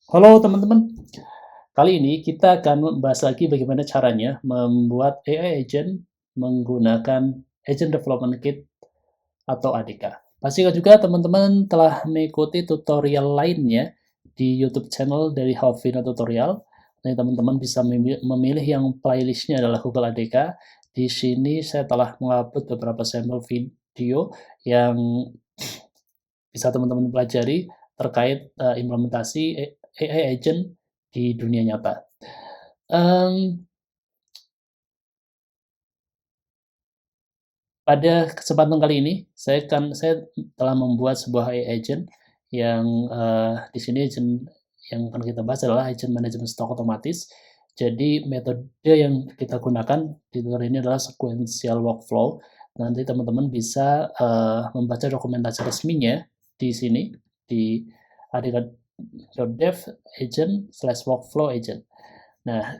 Halo teman-teman, kali ini kita akan membahas lagi bagaimana caranya membuat AI agent menggunakan Agent Development Kit atau ADK. Pastikan juga teman-teman telah mengikuti tutorial lainnya di YouTube channel dari Halvina Tutorial. Jadi teman-teman bisa memilih yang playlistnya adalah Google ADK. Di sini saya telah mengupload beberapa sampel video yang bisa teman-teman pelajari terkait implementasi AI agent di dunia nyata. Um, Pada kesempatan kali ini, saya telah membuat sebuah AI agent yang di sini agent yang akan kita bahas adalah agent manajemen stok otomatis. Jadi metode yang kita gunakan di tutorial ini adalah sequential workflow. Nanti teman-teman bisa membaca dokumentasi resminya di sini di adk.dev agent/workflow agent. Nah,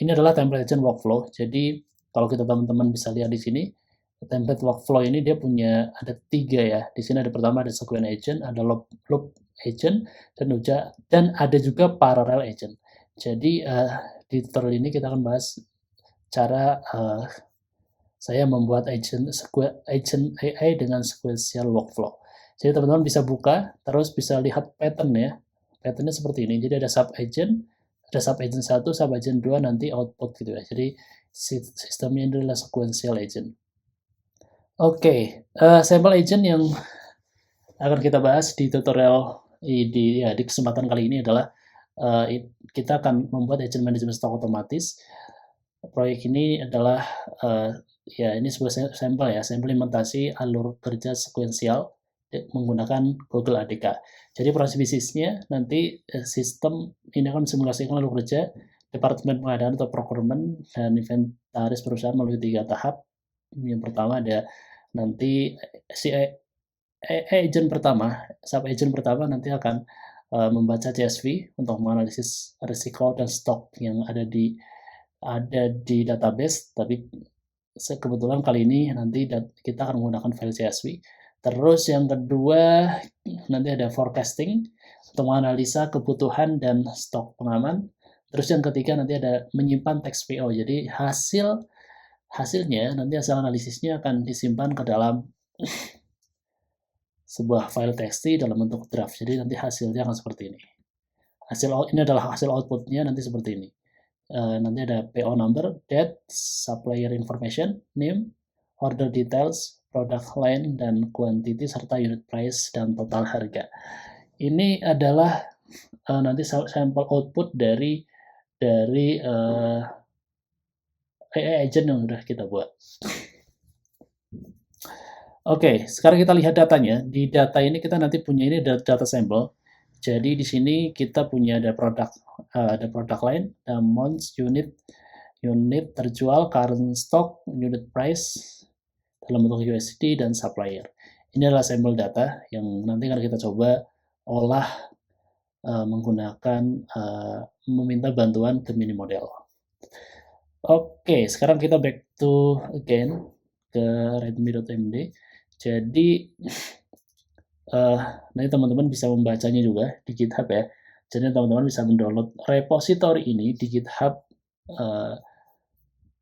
ini adalah template agent workflow. Jadi kalau kita teman-teman bisa lihat di sini, template workflow ini dia punya ada 3 ya. Di sini ada pertama ada sequence agent, ada loop agent, dan ada juga parallel agent. Jadi di tutorial ini kita akan bahas cara saya membuat agent AI dengan sequential workflow. Jadi teman-teman bisa buka, terus bisa lihat pattern ya. Patternnya seperti ini. Jadi ada sub agent 1, sub agent 2, nanti output gitu ya. Jadi sistemnya adalah sequential agent. Oke, sampel agent yang akan kita bahas di tutorial di kesempatan kali ini adalah kita akan membuat agent manajemen stok otomatis. Proyek ini adalah ya ini sebuah sampel ya, sampel implementasi alur kerja sekuensial menggunakan Google ADK. Jadi proses bisnisnya nanti sistem ini akan simulasikan alur kerja departemen pengadaan atau procurement dan inventaris perusahaan melalui 3 tahap. Yang pertama ada nanti si agent pertama, sub agent pertama nanti akan membaca CSV untuk menganalisis risiko dan stok yang ada di database, tapi kebetulan kali ini nanti kita akan menggunakan file CSV. Terus yang kedua nanti ada forecasting untuk menganalisa kebutuhan dan stok pengaman. Terus yang ketiga nanti ada menyimpan teks PO. Jadi hasilnya nanti hasil analisisnya akan disimpan ke dalam sebuah file txt dalam bentuk draft. Jadi nanti hasilnya akan seperti ini. Ini adalah hasil outputnya nanti seperti ini. Nanti ada PO number, date, supplier information, name, order details, product line, dan quantity, serta unit price dan total harga. Ini adalah nanti sampel output dari AI agent yang sudah kita buat. Oke, sekarang kita lihat datanya. Di data ini kita nanti punya ini data sampel. Jadi di sini kita punya ada produk line, months, unit terjual, current stock, unit price dalam bentuk USD, dan supplier. Ini adalah sampel data yang nanti akan kita coba olah menggunakan meminta bantuan Gemini model. Oke, sekarang kita back to again ke redmi.md. Jadi nanti teman-teman bisa membacanya juga di GitHub ya. Jadi teman-teman bisa mendownload repository ini di GitHub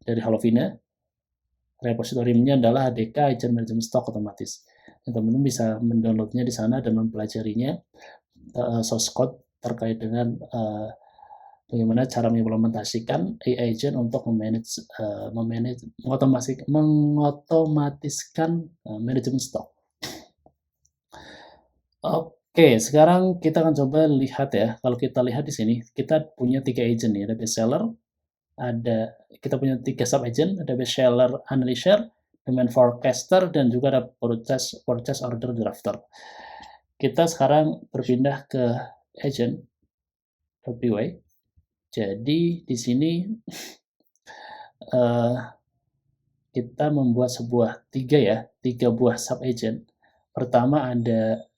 dari Halvina. Repositorinya adalah ADK Agent Management Stock Otomatis. Teman-teman bisa mendownloadnya di sana dan mempelajarinya source code terkait dengan bagaimana cara mengimplementasikan AI agent untuk mengotomatiskan manajemen stok. Oke, sekarang kita akan coba lihat ya. Kalau kita lihat di sini, kita punya 3 agent ya. Ada best seller, kita punya 3 sub agent, ada best seller analyzer, demand forecaster, dan juga ada purchase order drafter. Kita sekarang berpindah ke agent.py. Jadi di sini kita membuat tiga buah sub agent. Pertama ada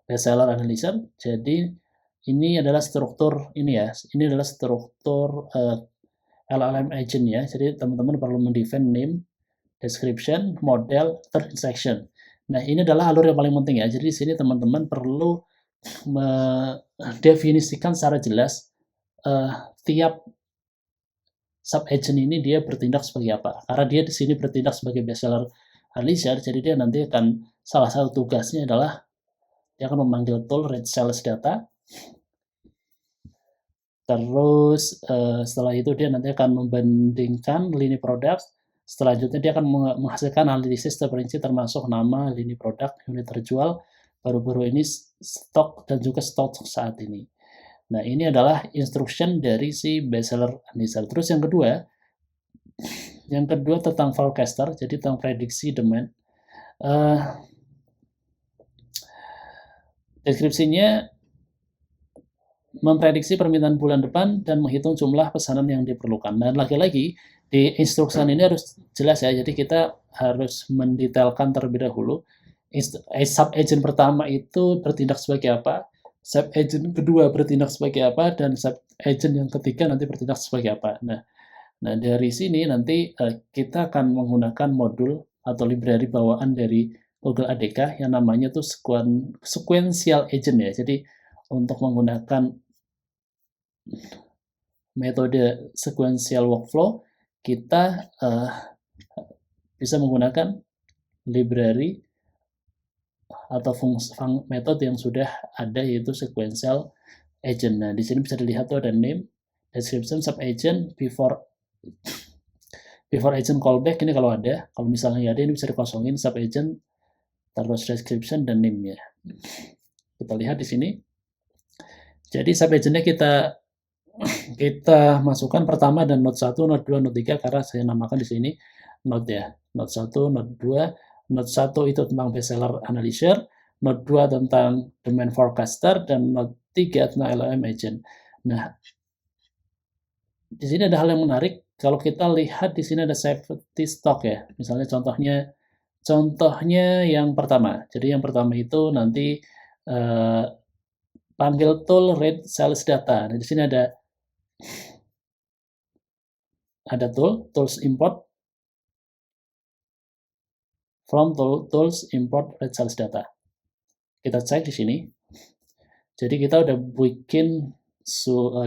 best seller analyzer. Jadi ini adalah struktur LLM agent ya. Jadi teman-teman perlu mendefine name, description, model, third instruction. Nah, ini adalah alur yang paling penting ya. Jadi di sini teman-teman perlu mendefinisikan secara jelas tiap sub-agent ini dia bertindak sebagai apa. Karena dia di sini bertindak sebagai bestseller analyzer, jadi dia nanti akan salah satu tugasnya adalah dia akan memanggil tool read sales data. Terus setelah itu dia nanti akan membandingkan lini produk. Selanjutnya dia akan menghasilkan analisis terperinci termasuk nama, lini produk, unit terjual, baru-baru ini stok dan juga stok saat ini. Nah, ini adalah instruction dari si bestseller analyzer. Terus yang kedua tentang forecaster, jadi tentang prediksi demand. Deskripsinya memprediksi permintaan bulan depan dan menghitung jumlah pesanan yang diperlukan. Dan lagi-lagi di instruction ini harus jelas ya, jadi kita harus mendetailkan terlebih dahulu. Sub-agent pertama itu bertindak sebagai apa, sub-agent kedua bertindak sebagai apa, dan sub-agent yang ketiga nanti bertindak sebagai apa. Nah dari sini nanti kita akan menggunakan modul atau library bawaan dari Google ADK yang namanya tuh sequential agent ya. Jadi untuk menggunakan metode sequential workflow, kita bisa menggunakan library atau metode yang sudah ada, yaitu sequential agent. Nah, di sini bisa dilihat tuh ada name, description, sub-agent, before agent callback ini kalau ada. Kalau misalnya nggak ada, ini bisa dikosongin sub-agent, terus description, dan name-nya. Kita lihat di sini. Jadi sub-agentnya kita masukkan pertama dan node 1, node 2, node 3 karena saya namakan di sini node ya. Node 1, node 2, node 1 itu tentang bestseller analyzer, node 2 tentang demand forecaster, dan node 3 tentang LLM agent. Nah, di sini ada hal yang menarik. Kalau kita lihat di sini ada safety stock ya. Misalnya contohnya yang pertama. Jadi yang pertama itu nanti panggil tool read sales data. Nah, di sini ada tools import from tools import read sales data. Kita cek di sini. Jadi kita udah bikin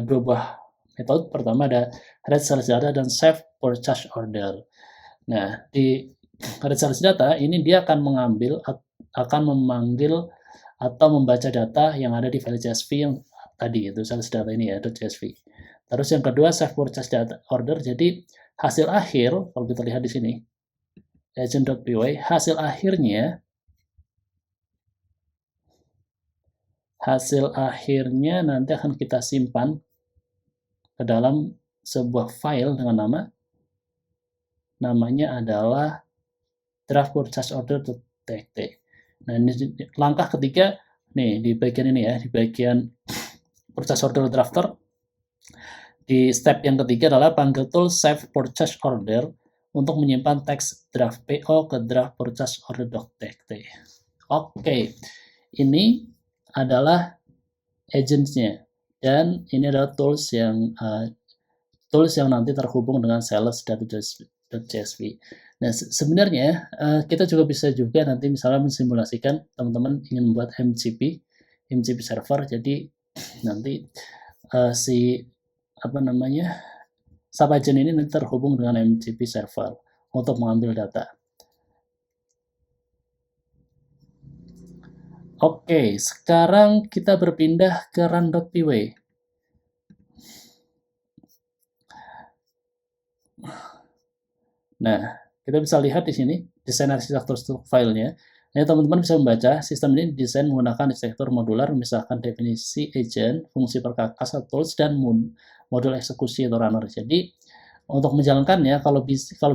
dua buah metode. Pertama ada read sales data dan save purchase order. Nah, di read sales data ini dia akan memanggil atau membaca data yang ada di file CSV yang tadi, itu sales data ini ya, .csv. Terus yang kedua save purchase data order. Jadi hasil akhir, kalau kita lihat di sini, agent.py, hasil akhirnya nanti akan kita simpan ke dalam sebuah file dengan namanya adalah draft purchase order.txt. Nah, ini langkah ketiga nih di bagian ini ya, di bagian purchase order drafter. Di step yang ketiga adalah panggil tool save purchase order untuk menyimpan teks draft PO ke draft purchase order.txt. Oke, ini adalah agentsnya, dan ini adalah tools yang nanti terhubung dengan sales.csv. Nah, sebenarnya kita juga bisa nanti misalnya mensimulasikan teman-teman ingin membuat MCP server. Jadi nanti sub-agent ini nanti terhubung dengan MCP server untuk mengambil data. Oke, sekarang kita berpindah ke run.py. Nah, kita bisa lihat di sini desain arsitektur filenya. Nah, teman-teman bisa membaca sistem ini desain menggunakan arsitektur modular, misalkan definisi agent, fungsi perkakas atau tools, dan modul eksekusi atau runner. Jadi untuk menjalankannya, kalau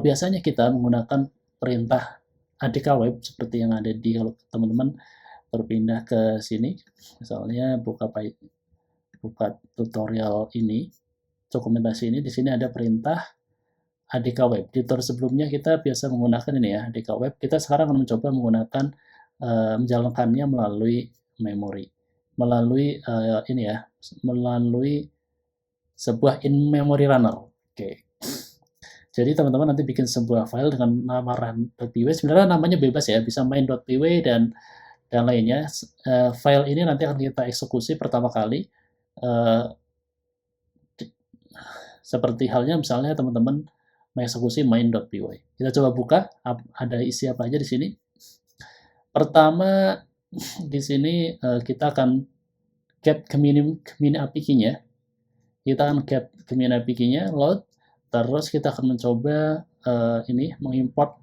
biasanya kita menggunakan perintah ADK web seperti yang ada di, kalau teman-teman berpindah ke sini, misalnya buka tutorial ini, dokumentasi ini, di sini ada perintah ADK web. Di tutorial sebelumnya kita biasa menggunakan ini ya, ADK web. Kita sekarang akan mencoba menggunakan menjalankannya melalui memori, melalui sebuah in-memory runner. Oke. Jadi teman-teman nanti bikin sebuah file dengan nama run.py. Sebenarnya namanya bebas ya, bisa main.py dan dan lainnya. File ini nanti akan kita eksekusi pertama kali, seperti halnya misalnya teman-teman mengeksekusi main.py. Kita coba buka, ada isi apa aja di sini. Pertama, di sini kita akan get Gemini API key-nya. Kita akan get Gemini API key-nya, load, terus kita akan mencoba ini mengimport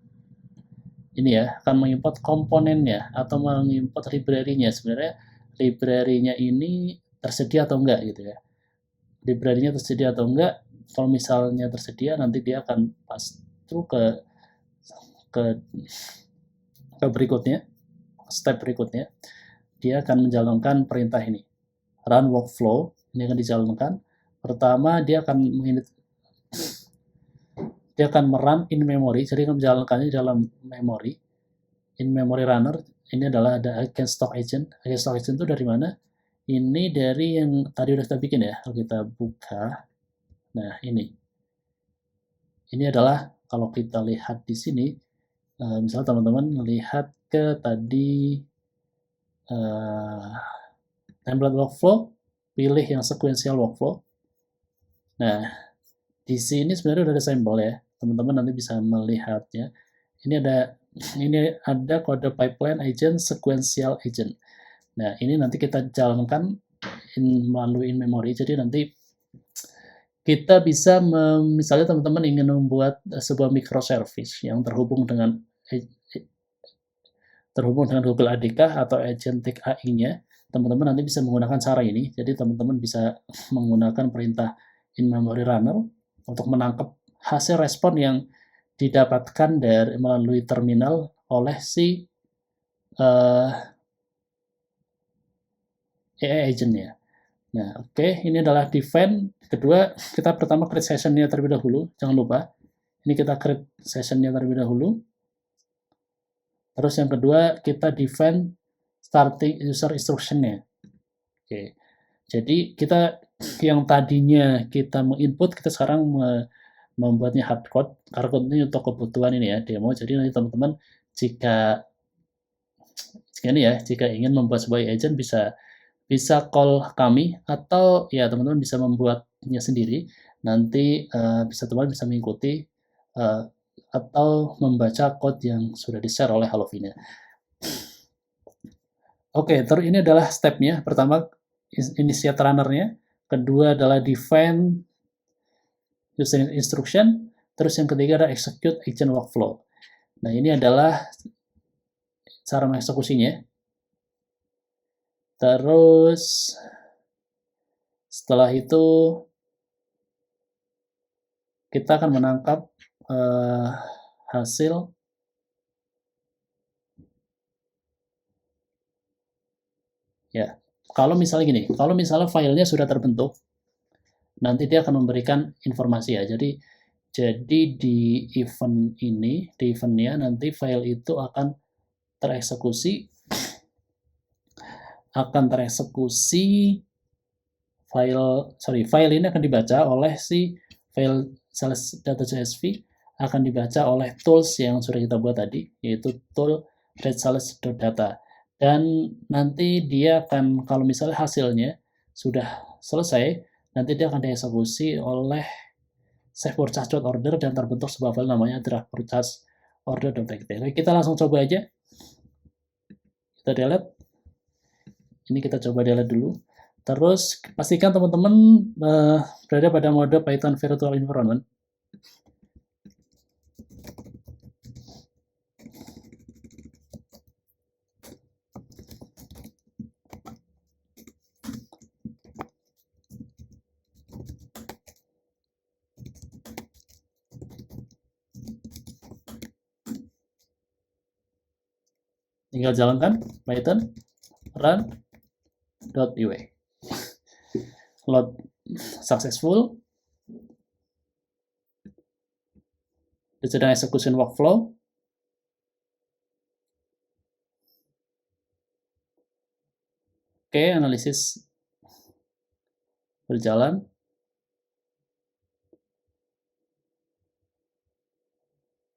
ini ya, akan mengimport komponennya atau mengimport library-nya. Sebenarnya library-nya ini tersedia atau enggak gitu ya. Library-nya tersedia atau enggak, kalau misalnya tersedia nanti dia akan pass through ke berikutnya, step berikutnya. Dia akan menjalankan perintah ini, run workflow. Ini akan dijalankan. Pertama dia akan merun in memory, jadi akan menjalankannya dalam memory. In memory runner ini adalah ada stock agent. Stock agent itu dari mana? Ini dari yang tadi udah kita bikin ya. Kalau kita buka, nah ini adalah kalau kita lihat di sini, misalnya teman-teman lihat ke tadi template workflow, pilih yang sequential workflow. Nah, di sini sebenarnya udah ada sampel ya, teman-teman nanti bisa melihatnya. Ini ada kode pipeline agent, sequential agent. Nah, ini nanti kita jalankan melalui in memory. Jadi nanti kita bisa misalnya teman-teman ingin membuat sebuah microservice yang terhubung dengan Google ADK atau agentic AI-nya, teman-teman nanti bisa menggunakan cara ini. Jadi teman-teman bisa menggunakan perintah in memory runner untuk menangkap hasil respon yang didapatkan melalui terminal oleh si AI agent-nya. Nah, oke, ini adalah define. Kedua, kita pertama create session-nya terlebih dahulu. Jangan lupa, ini kita create session-nya terlebih dahulu. Terus yang kedua, kita define starting user instruction-nya. Oke, jadi kita yang tadinya kita menginput, kita sekarang membuatnya hardcode. Hardcode ini untuk kebutuhan ini ya, demo. Jadi nanti teman-teman jika ingin membuat sebuah agent bisa call kami, atau ya teman-teman bisa membuatnya sendiri. Nanti teman-teman bisa mengikuti atau membaca code yang sudah di-share oleh Halovina. Oke, terus ini adalah stepnya. Pertama, initiate runner-nya. Kedua adalah define user instruction. Terus yang ketiga adalah execute agent workflow. Nah, ini adalah cara mengeksekusinya. Terus setelah itu kita akan menangkap hasil ya. Kalau misalnya filenya sudah terbentuk, nanti dia akan memberikan informasi ya. Jadi di eventnya nanti file itu akan tereksekusi file ini akan dibaca oleh si file sales.csv, akan dibaca oleh tools yang sudah kita buat tadi, yaitu tool redsales.data. Dan nanti dia akan, kalau misalnya hasilnya sudah selesai, nanti dia akan dieksekusi oleh save purchase order dan terbentuk sebuah file namanya draft purchase order.txt. Kita langsung coba aja. Kita delete. Ini kita coba delete dulu. Terus pastikan teman-teman berada pada mode Python Virtual Environment. Tinggal jalankan Python run.py. Load successful. Sedang execution workflow. Oke, analisis berjalan.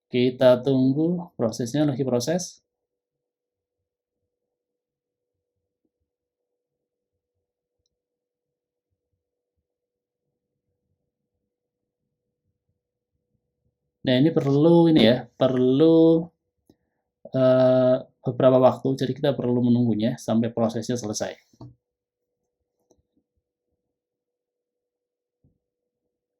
Kita tunggu prosesnya lagi proses. Nah, ini perlu beberapa waktu, jadi kita perlu menunggunya sampai prosesnya selesai.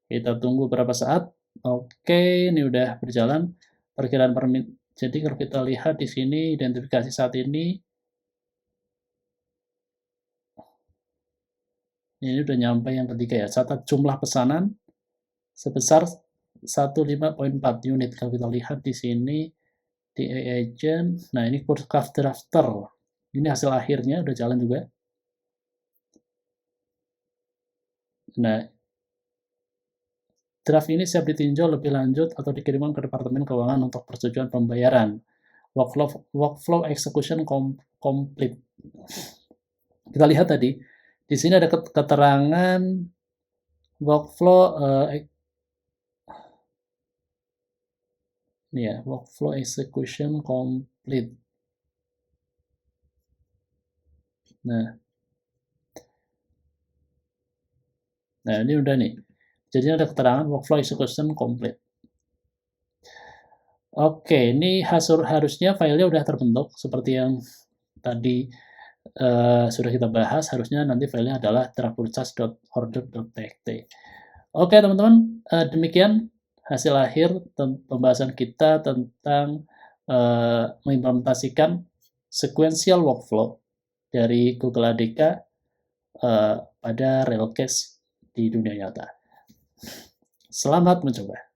Kita tunggu beberapa saat. Oke, ini udah berjalan. Perkiraan per menit. Jadi kalau kita lihat di sini identifikasi saat ini udah nyampe yang ketiga ya. Catat jumlah pesanan sebesar 15.4 unit. Kalau kita lihat di sini di agent, nah ini forecast drafter. Ini hasil akhirnya udah jalan juga. Nah, draft ini siap ditinjau lebih lanjut atau dikirimkan ke Departemen Keuangan untuk persetujuan pembayaran. Workflow execution complete. Kita lihat tadi, di sini ada keterangan workflow ini ya, workflow execution complete. Nah, ini udah nih. Jadi ada keterangan workflow execution complete. Oke, ini harusnya filenya udah terbentuk seperti yang tadi sudah kita bahas. Harusnya nanti filenya adalah draftpurchase.order.txt. Oke, teman-teman, demikian hasil akhir pembahasan kita tentang mengimplementasikan sequential workflow dari Google ADK pada real case di dunia nyata. Selamat mencoba.